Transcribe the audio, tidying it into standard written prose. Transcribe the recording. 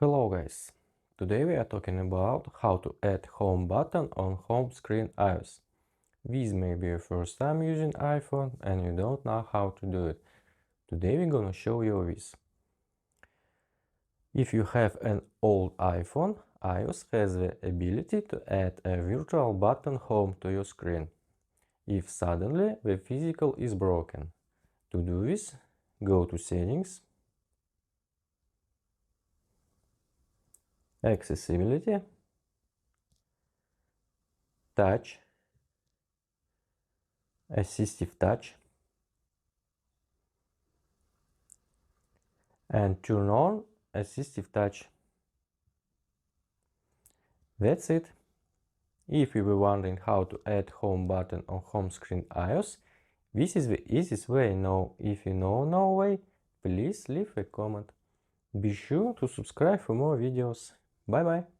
Hello guys, today we are talking about how to add home button on home screen iOS. This may be your first time using iPhone and you don't know how to do it. Today we're gonna show you this. If you have an old iPhone, iOS has the ability to add a virtual button home to your screen if suddenly the physical is broken. To do this, go to Settings, Accessibility, Touch, Assistive Touch, and turn on Assistive Touch. That's it. If you were wondering how to add home button on home screen iOS, this is the easiest way. Now, if you know no way, please leave a comment. Be sure to subscribe for more videos. Bye bye.